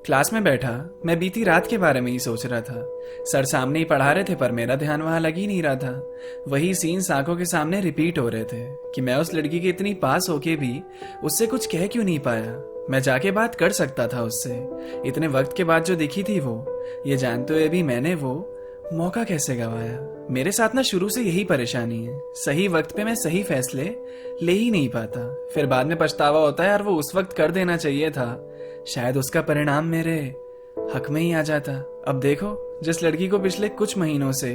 Class में बैठा मैं बीती रात के बारे में ही सोच रहा था। सर सामने ही पढ़ा रहे थे पर मेरा ध्यान वहां लग ही नहीं रहा था। वही सीन आंखों के सामने रिपीट हो रहे थे कि मैं उस लड़की के इतनी पास होके भी उससे कुछ कह क्यों नहीं पाया। मैं जाके बात कर सकता था उससे, इतने वक्त के बाद जो दिखी थी वो। ये जानते हुए भी मैंने वो मौका कैसे गवाया। मेरे साथ ना शुरू से यही परेशानी है, सही वक्त पे मैं सही फैसले ले ही नहीं पाता। फिर बाद में पछतावा होता है यार, वो उस वक्त कर देना चाहिए था, शायद उसका परिणाम मेरे हक में ही आ जाता। अब देखो, जिस लड़की को पिछले कुछ महीनों से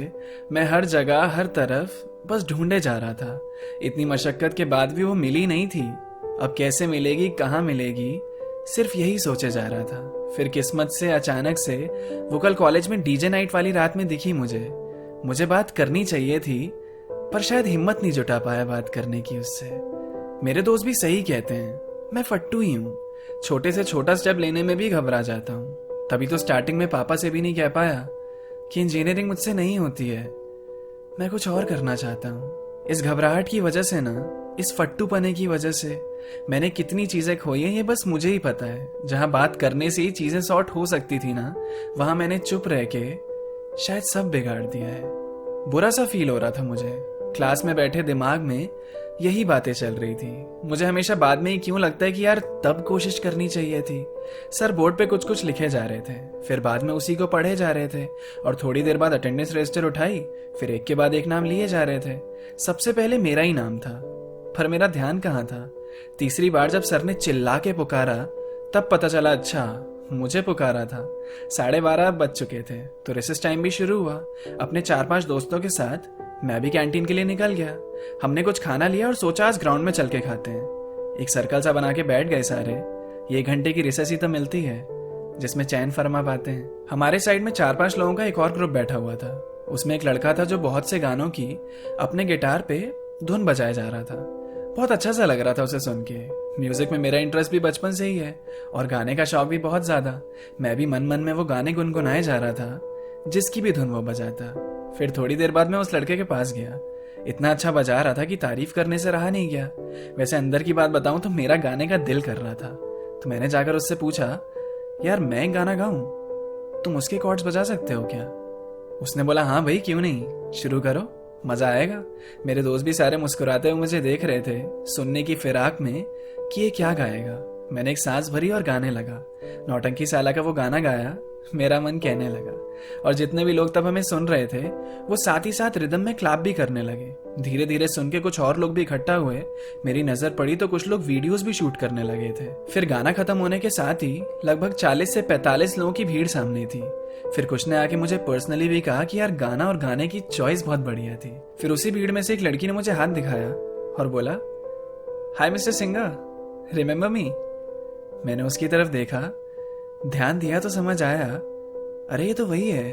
मैं हर जगह हर तरफ बस ढूंढे जा रहा था, इतनी मशक्कत के बाद भी वो मिली नहीं थी। अब कैसे मिलेगी, कहाँ मिलेगी, सिर्फ यही सोचे जा रहा था। फिर किस्मत से अचानक से वो कल कॉलेज में डीजे नाइट वाली रात में दिखी मुझे बात करनी चाहिए थी पर शायद हिम्मत नहीं जुटा पाया बात करने की उससे। मेरे दोस्त भी सही कहते हैं, मैं फट्टू ही हूँ, छोटे से छोटा स्टेप लेने में भी घबरा जाता हूँ। तभी तो स्टार्टिंग में पापा से भी नहीं कह पाया कि इंजीनियरिंग मुझसे नहीं होती है, मैं कुछ और करना चाहता हूँ। इस घबराहट की वजह से ना, इस फट्टूपने की वजह से मैंने कितनी चीजें खोई हैं ये बस मुझे ही पता है। जहां बात करने से ही चीजें सॉर्ट हो सकती थी ना, वहां मैंने चुप रह के शायद सब बिगाड़ दिया है। बुरा सा फील हो रहा था मुझे। क्लास में बैठे दिमाग में यही बातें चल रही थी। मुझे हमेशा बाद में ही क्यों लगता है कि यार तब कोशिश करनी चाहिए थी। सर बोर्ड पे कुछ कुछ लिखे जा रहे थे, फिर बाद में उसी को पढ़े जा रहे थे और थोड़ी देर बाद अटेंडेंस रजिस्टर उठाई, फिर एक के बाद एक नाम लिए जा रहे थे। सबसे पहले मेरा ही नाम था पर मेरा ध्यान कहाँ था। तीसरी बार जब सर ने चिल्ला के पुकारा तब पता चला अच्छा मुझे पुकारा था। 12:30 बज चुके थे तो रिसेस टाइम भी शुरू हुआ। अपने 4-5 दोस्तों के साथ मैं भी कैंटीन के लिए निकल गया। हमने कुछ खाना लिया और सोचा आज ग्राउंड में चल के खाते हैं। एक सर्कल सा बना के बैठ गए सारे। ये 1 घंटे की रिसेस ही तो मिलती है जिसमें चैन फरमा पाते हैं। हमारे साइड में 4-5 लोगों का एक और ग्रुप बैठा हुआ था। उसमें एक लड़का था जो बहुत से गानों की अपने गिटार पे धुन बजाया जा रहा था। बहुत अच्छा सा लग रहा था उसे सुन के। म्यूजिक में मेरा इंटरेस्ट भी बचपन से ही है और गाने का शौक भी बहुत ज्यादा। मैं भी मन मन में वो गाने गुनगुनाए जा रहा था जिसकी भी धुन वो बजाता। फिर थोड़ी देर बाद मैं उस लड़के के पास गया। इतना अच्छा बजा रहा था कि तारीफ करने से रहा नहीं गया। वैसे अंदर की बात बताऊं तो मेरा गाने का दिल कर रहा था, तो मैंने जाकर उससे पूछा, यार मैं एक गाना गाऊं, तुम उसके कॉर्ड्स बजा सकते हो क्या? उसने बोला हाँ भाई क्यों नहीं, शुरू करो, मजा आएगा। मेरे दोस्त भी सारे मुस्कुराते हुए मुझे देख रहे थे, सुनने की फिराक में कि ये क्या गाएगा। मैंने एक सांस भरी और गाने लगा। नौटंकी साला का वो गाना गाया, मेरा मन कहने लगा। और जितने भी लोग तब हमें सुन रहे थे वो साथ ही साथ रिदम में क्लैप भी करने लगे। धीरे धीरे सुन के कुछ और लोग भी इकट्ठा हुए। मेरी नजर पड़ी तो कुछ लोग वीडियोस भी शूट करने लगे थे। फिर गाना खत्म होने के साथ ही लगभग 40 से 45 लोगों की भीड़ सामने थी। फिर कुछ ने आके मुझे पर्सनली भी कहा कि यार गाना और गाने की चॉइस बहुत बढ़िया थी। फिर उसी भीड़ में से एक लड़की ने मुझे हाथ दिखाया और बोला, हाय मिस्टर सिंगर, रिमेम्बर मी? मैंने उसकी तरफ देखा, ध्यान दिया तो समझ आया, अरे ये तो वही है,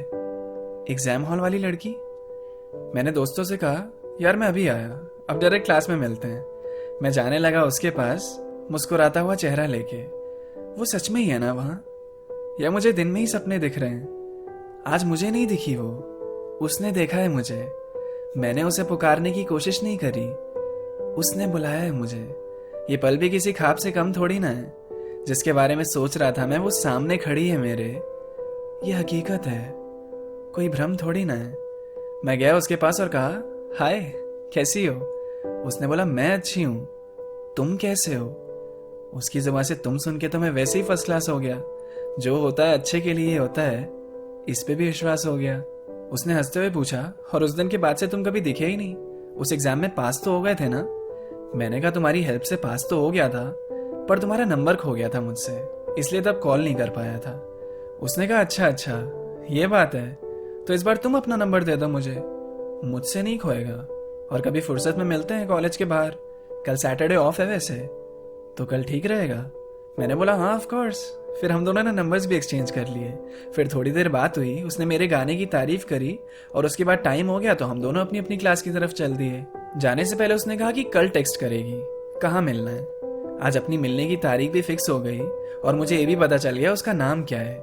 एग्जाम हॉल वाली लड़की। मैंने दोस्तों से कहा, यार मैं अभी आया, अब डायरेक्ट क्लास में मिलते हैं। मैं जाने लगा उसके पास, मुस्कुराता हुआ चेहरा लेके। वो सच में ही है ना वहां, या मुझे दिन में ही सपने दिख रहे हैं? आज मुझे नहीं दिखी वो, उसने देखा है मुझे। मैंने उसे पुकारने की कोशिश नहीं करी, उसने बुलाया है मुझे। ये पल भी किसी ख्वाब से कम थोड़ी ना है। जिसके बारे में सोच रहा था मैं, वो सामने खड़ी है मेरे। ये हकीकत है, कोई भ्रम थोड़ी ना है। मैं गया उसके पास और कहा, हाय कैसी हो? उसने बोला, मैं अच्छी हूं, तुम कैसे हो? उसकी जुबान से तुम सुन के तो मैं वैसे ही फर्स्ट क्लास हो गया। जो होता है अच्छे के लिए होता है, इस पे भी विश्वास हो गया। उसने हंसते हुए पूछा, और उस दिन के बाद से तुम कभी दिखे ही नहीं? उस एग्जाम में पास तो हो गए थे ना? मैंने कहा, तुम्हारी हेल्प से पास तो हो गया था पर तुम्हारा नंबर खो गया था मुझसे, इसलिए तब कॉल नहीं कर पाया था। उसने कहा, अच्छा ये बात है, तो इस बार तुम अपना नंबर दे दो मुझसे नहीं खोएगा। और कभी फुर्सत में मिलते हैं कॉलेज के बाहर, कल सैटरडे ऑफ है वैसे, तो कल ठीक रहेगा? मैंने बोला हाँ ऑफ कोर्स। फिर हम दोनों ने नंबर्स भी एक्सचेंज कर लिए। फिर थोड़ी देर बात हुई, उसने मेरे गाने की तारीफ करी और उसके बाद टाइम हो गया तो हम दोनों अपनी अपनी क्लास की तरफ चल दिए। जाने से पहले उसने कहा कि कल टेक्स्ट करेगी, कहाँ मिलना है। आज अपनी मिलने की तारीख भी फिक्स हो गई और मुझे ये भी पता चल गया उसका नाम क्या है।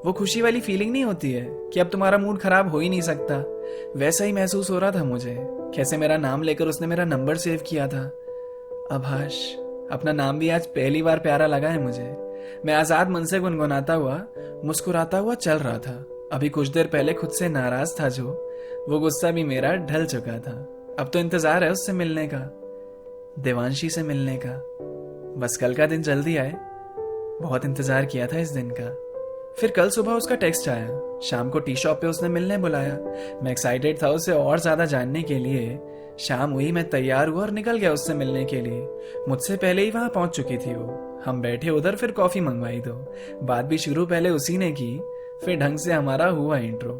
वो खुशी वाली फीलिंग नहीं होती है कि अब तुम्हारा मूड खराब हो ही नहीं सकता, वैसा ही महसूस हो रहा था मुझे। कैसे मेरा नाम लेकर उसने मेरा नंबर सेव किया था। आभाष, अपना नाम भी आज पहली बार प्यारा लगा है मुझे। मैं आजाद मन से गुनगुनाता हुआ मुस्कुराता हुआ चल रहा था। अभी कुछ देर पहले खुद से नाराज था जो, वो गुस्सा भी मेरा ढल चुका था। अब तो इंतजार है उससे मिलने का, देवांशी से मिलने का। बस कल का दिन जल्दी आए। बहुत इंतजार किया था इस दिन का। फिर कल सुबह उसका टेक्स्ट आया। शाम को टी शॉप पे उसने मिलने बुलाया। मैं एक्साइटेड था उसे और ज्यादा जानने के लिए। शाम हुई, मैं तैयार हुआ और निकल गया उससे मिलने के लिए। मुझसे पहले ही वहां पहुंच चुकी थी वो। हम बैठे उधर, फिर कॉफी मंगवाई दो। बात भी शुरू पहले उसी ने की, फिर ढंग से हमारा हुआ इंट्रो।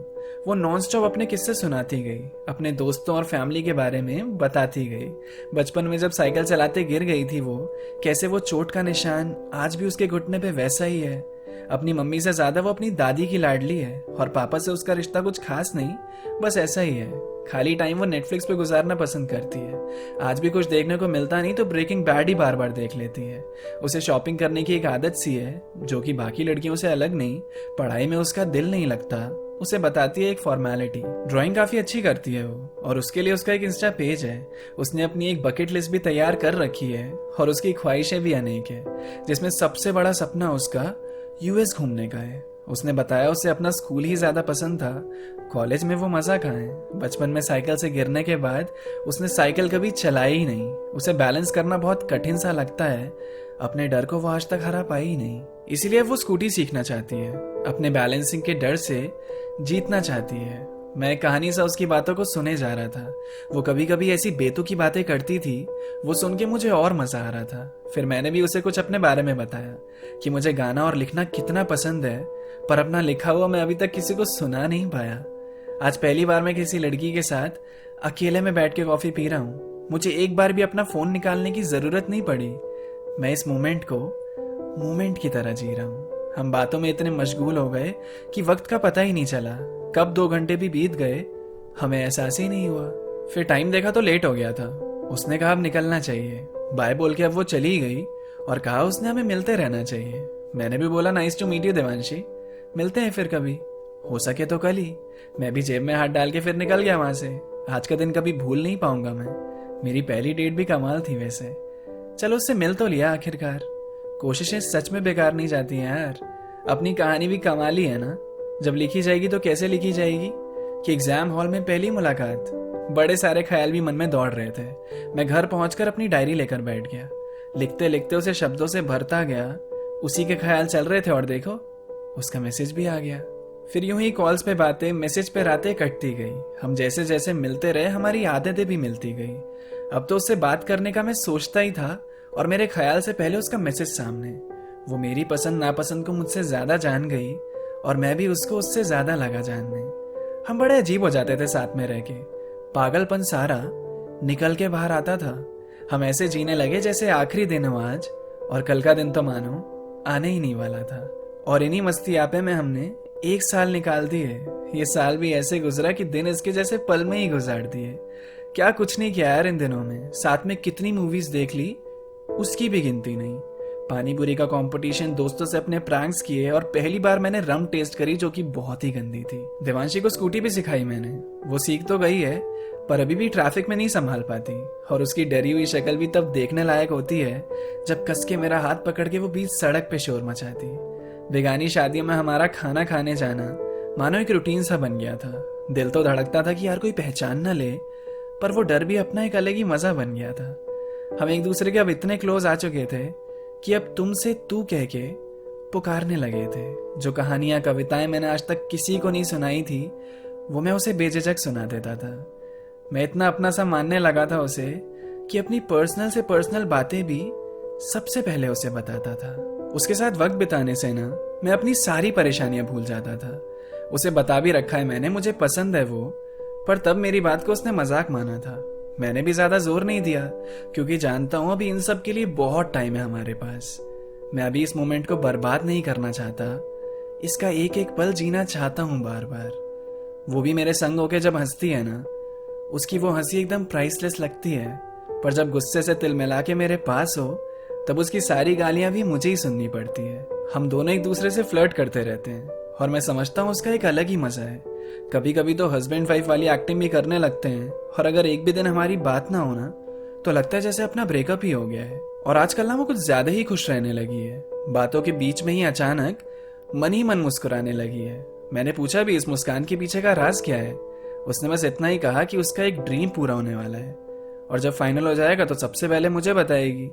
वो नॉन स्टॉप अपने किस्से सुनाती गई, अपने दोस्तों और फैमिली के बारे में बताती गई। बचपन में जब साइकिल चलाते गिर गई थी वो, कैसे वो चोट का निशान आज भी उसके घुटने पे वैसा ही है। अपनी मम्मी से ज्यादा वो अपनी दादी की लाडली है, और पापा से उसका रिश्ता कुछ खास नहीं, बस ऐसा ही है। खाली टाइम वो नेटफ्लिक्स पे गुजारना पसंद करती है। आज भी कुछ देखने को मिलता नहीं तो ब्रेकिंग बैड ही बार बार देख लेती है। उसे शॉपिंग करने की एक आदत सी है, जो कि बाकी लड़कियों से अलग नहीं। पढ़ाई में उसका दिल नहीं लगता, उसे बताती है एक फॉर्मेलिटी। ड्राइंग काफी अच्छी करती है वो, और उसके लिए उसका एक इंस्टा पेज है। उसने अपनी एक बकेट लिस्ट भी तैयार कर रखी है, और उसकी ख्वाहिशें भी अनेक है, जिसमें सबसे बड़ा सपना उसका यूएस घूमने का है। उसने बताया उसे अपना स्कूल ही ज्यादा पसंद था, कॉलेज में वो मजा कहाँ है। बचपन में साइकिल से गिरने के बाद उसने साइकिल कभी चलाई ही नहीं। उसे बैलेंस करना बहुत कठिन सा लगता है। अपने डर को वो आज तक हरा पाई ही नहीं, इसीलिए वो स्कूटी सीखना चाहती है। अपने बैलेंसिंग के डर से जीतना चाहती है। मैं कहानी सा उसकी बातों को सुने जा रहा था। वो कभी कभी ऐसी बेतुकी बातें करती थी, वो सुन के मुझे और मजा आ रहा था। फिर मैंने भी उसे कुछ अपने बारे में बताया कि मुझे गाना और लिखना कितना पसंद है, पर अपना लिखा हुआ मैं अभी तक किसी को सुना नहीं पाया। आज पहली बार मैं किसी लड़की के साथ अकेले में बैठ के कॉफी पी रहा हूँ। मुझे एक बार भी अपना फोन निकालने की जरूरत नहीं पड़ी। मैं इस मोमेंट को मोमेंट की तरह जी रहा हूँ। हम बातों में इतने मशगूल हो गए कि वक्त का पता ही नहीं चला। कब 2 घंटे भी बीत गए हमें एहसास ही नहीं हुआ। फिर टाइम देखा तो लेट हो गया था। उसने कहा अब निकलना चाहिए। बाय बोल के अब वो चली गई और कहा उसने हमें मिलते रहना चाहिए। मैंने भी बोला nice to meet you Devanshi, मिलते हैं फिर कभी, हो सके तो कल ही। मैं भी जेब में हाथ डाल के फिर निकल गया वहां से। आज का दिन कभी भूल नहीं पाऊंगा मैं। मेरी पहली डेट भी कमाल थी वैसे। चलो उससे मिल तो लिया आखिरकार। कोशिशें सच में बेकार नहीं जाती हैं यार। अपनी कहानी भी कमाल ही है ना। जब लिखी जाएगी तो कैसे लिखी जाएगी कि एग्जाम हॉल में पहली मुलाकात। बड़े सारे ख्याल भी मन में दौड़ रहे थे। मैं घर पहुंचकर अपनी डायरी लेकर बैठ गया। लिखते लिखते उसे शब्दों से भरता गया। उसी के ख्याल चल रहे थे और देखो उसका मैसेज भी आ गया। फिर यूं ही कॉल्स पे बातें, मैसेज पे रातें कटती गई। हम जैसे जैसे मिलते रहे हमारी आदतें भी मिलती गई। अब तो उससे बात करने का मैं सोचता ही था, और मेरे ख्याल से पहले उसका मैसेज सामने। वो मेरी पसंद नापसंद को मुझसे ज्यादा जान गई, और मैं भी उसको उससे ज्यादा लगा जानने। हम बड़े अजीब हो जाते थे साथ में रह के। पागलपन सारा निकल के बाहर आता था। हम ऐसे जीने लगे जैसे आखिरी दिन हो आज, और कल का दिन तो मानो आने ही नहीं वाला था। और इन्हीं मस्ती आपे में हमने 1 साल निकाल दिए। ये साल भी ऐसे गुजरा कि दिन इसके जैसे पल में ही गुजार दिए। क्या कुछ नहीं किया यार इन दिनों में। साथ में कितनी मूवीज देख ली उसकी भी गिनती नहीं। पानी पूरी का कंपटीशन, दोस्तों से अपने प्रैंक्स किए, और पहली बार मैंने रम टेस्ट करी जो कि बहुत ही गंदी थी। देवांशी को स्कूटी भी सिखाई मैंने। वो सीख तो गई है, पर अभी भी ट्रैफिक में नहीं संभाल पाती। और उसकी डरी हुई शक्ल भी तब देखने लायक होती है जब कस के मेरा हाथ पकड़ के वो बीच सड़क पे शोर मचाती। बेगानी शादियों में हमारा खाना खाने जाना मानो एक रूटीन सा बन गया था। दिल तो धड़कता था कि यार कोई पहचान न ले, पर वो डर भी अपना एक अलग ही मजा बन गया था। हम एक दूसरे के अब इतने क्लोज आ चुके थे कि अब तुमसे तू कह के पुकारने लगे थे। जो कहानियां, कविताएं मैंने आज तक किसी को नहीं सुनाई थी, वो मैं उसे बेझिझक सुना देता था। मैं इतना अपना सा मानने लगा था उसे कि अपनी पर्सनल से पर्सनल बातें भी सबसे पहले उसे बताता था। उसके साथ वक्त बिताने से ना मैं अपनी सारी परेशानियां भूल जाता था। उसे बता भी रखा है मैंने, मुझे पसंद है वो, पर तब मेरी बात को उसने मजाक माना था। मैंने भी ज्यादा जोर नहीं दिया, क्योंकि जानता हूं अभी इन सब के लिए बहुत टाइम है हमारे पास। मैं अभी इस मोमेंट को बर्बाद नहीं करना चाहता। इसका एक एक पल जीना चाहता हूं बार बार। वो भी मेरे संग होके जब हंसती है ना, उसकी वो हंसी एकदम प्राइसलेस लगती है। पर जब गुस्से से तिल मिला के मेरे पास हो, तब उसकी सारी गालियां भी मुझे ही सुननी पड़ती है। हम दोनों एक दूसरे से फ्लर्ट करते रहते हैं, और मैं समझता हूँ उसका एक अलग ही मजा है। कभी कभी तो हस्बैंड वाइफ वाली एक्टिंग भी करने लगते हैं, और अगर एक भी दिन हमारी बात ना हो ना, तो लगता है जैसे अपना ब्रेकअप ही हो गया है। और आजकल ना वो कुछ ज्यादा ही खुश रहने लगी है। बातों के बीच में ही अचानक मन ही मन मुस्कुराने लगी है। मैंने पूछा भी इस मुस्कान के पीछे का राज क्या है। उसने बस इतना ही कहा कि उसका एक ड्रीम पूरा होने वाला है और जब फाइनल हो जाएगा तो सबसे पहले मुझे बताएगी,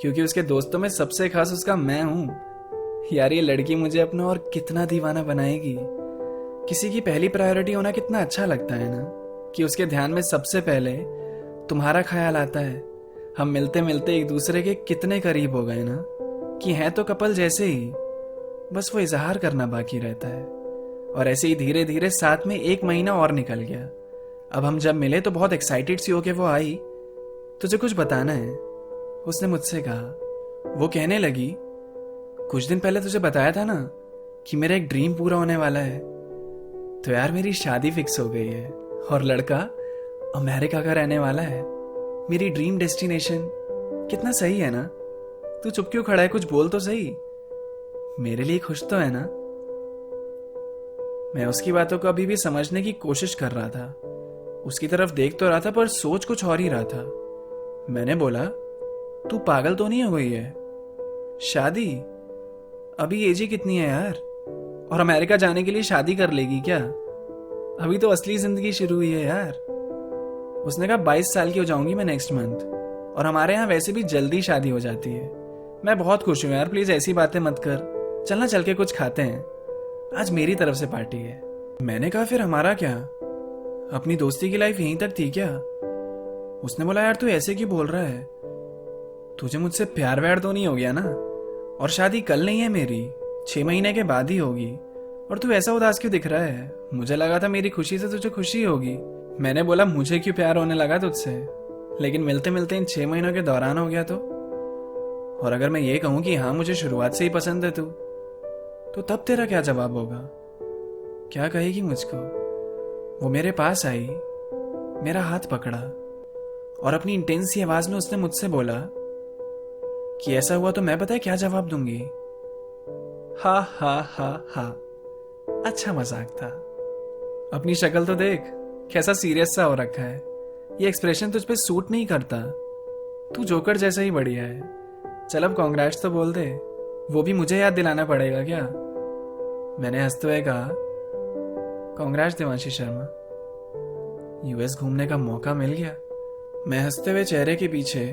क्योंकि उसके दोस्तों में सबसे खास उसका मैं हूं। यार ये लड़की मुझे अपना और कितना दीवाना बनाएगी। किसी की पहली प्रायोरिटी होना कितना अच्छा लगता है ना, कि उसके ध्यान में सबसे पहले तुम्हारा ख्याल आता है। हम मिलते मिलते एक दूसरे के कितने करीब हो गए ना, कि हैं तो कपल जैसे ही, बस वो इजहार करना बाकी रहता है। और ऐसे ही धीरे धीरे साथ में 1 महीना और निकल गया। अब हम जब मिले तो बहुत एक्साइटेड सी होके वो आई। तुझे कुछ बताना है, उसने मुझसे कहा। वो कहने लगी, कुछ दिन पहले तुझे बताया था ना कि मेरा एक ड्रीम पूरा होने वाला है। तो यार मेरी शादी फिक्स हो गई है और लड़का अमेरिका का रहने वाला है। मेरी ड्रीम डेस्टिनेशन। कितना सही है ना। तू चुप क्यों खड़ा है, कुछ बोल तो सही। मेरे लिए खुश तो है ना। मैं उसकी बातों को अभी भी समझने की कोशिश कर रहा था। उसकी तरफ देख तो रहा था पर सोच कुछ और ही रहा था। मैंने बोला, तू पागल तो नहीं हो गई है? शादी? अभी एज ही कितनी है यार, और अमेरिका जाने के लिए शादी कर लेगी क्या? अभी तो असली जिंदगी शुरू हुई है यार। उसने कहा 22 साल की हो जाऊंगी मैं नेक्स्ट मंथ, और हमारे यहाँ वैसे भी जल्दी शादी हो जाती है। मैं बहुत खुश हूं यार, प्लीज ऐसी बातें मत कर। चलना चल के कुछ खाते हैं, आज मेरी तरफ से पार्टी है। मैंने कहा फिर हमारा क्या, अपनी दोस्ती की लाइफ यहीं तक थी क्या? उसने बोला, यार तू ऐसे क्यों बोल रहा है? तुझे मुझसे प्यार व्यार तो नहीं हो गया ना? और शादी कल नहीं है मेरी, 6 महीने के बाद ही होगी। और तू ऐसा उदास क्यों दिख रहा है? मुझे लगा था मेरी खुशी से तुझे खुशी होगी। मैंने बोला, मुझे क्यों प्यार होने लगा तुझसे, लेकिन मिलते मिलते इन 6 महीनों के दौरान हो गया तो? और अगर मैं ये कहूं कि हाँ मुझे शुरुआत से ही पसंद है तू, तो तब तेरा क्या जवाब होगा? क्या कहेगी मुझको? वो मेरे पास आई, मेरा हाथ पकड़ा और अपनी इंटेंस सी आवाज में उसने मुझसे बोला कि ऐसा हुआ तो मैं पता है क्या जवाब दूंगी? हा हा हा हा। अच्छा मजाक था। अपनी शक्ल तो देख, कैसा सीरियस सा हो रखा है। ये एक्सप्रेशन तुझ पे सूट नहीं करता। तू जोकर जैसा ही बढ़िया है। चल अब कॉन्ग्रेट्स तो बोल दे, वो भी मुझे याद दिलाना पड़ेगा क्या? मैंने हंसते हुए कहा, कॉन्ग्रेट्स देवांशी शर्मा, यूएस घूमने का मौका मिल गया। मैं हंसते हुए चेहरे के पीछे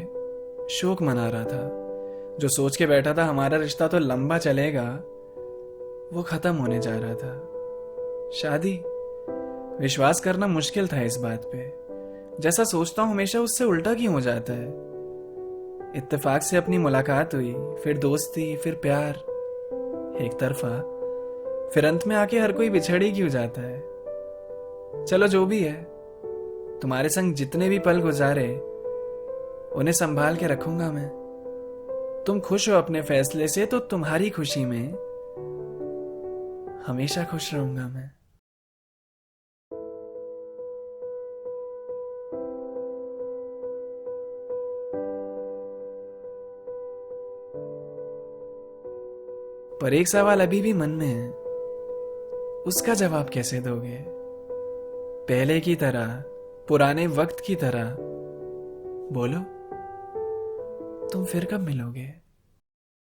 शोक मना रहा था। जो सोच के बैठा था हमारा रिश्ता तो लंबा चलेगा, वो खत्म होने जा रहा था। शादी? विश्वास करना मुश्किल था इस बात पे। जैसा सोचता हूं हमेशा उससे उल्टा क्यों हो जाता है। इत्तेफाक से अपनी मुलाकात हुई, फिर दोस्ती, फिर प्यार एक तरफा, फिर अंत में आके हर कोई बिछड़ ही क्यों जाता है। चलो जो भी है, तुम्हारे संग जितने भी पल गुजारे उन्हें संभाल के रखूंगा मैं। तुम खुश हो अपने फैसले से तो तुम्हारी खुशी में हमेशा खुश रहूंगा मैं। पर एक सवाल अभी भी मन में है, उसका जवाब कैसे दोगे? पहले की तरह, पुराने वक्त की तरह बोलो, तुम फिर कब मिलोगे?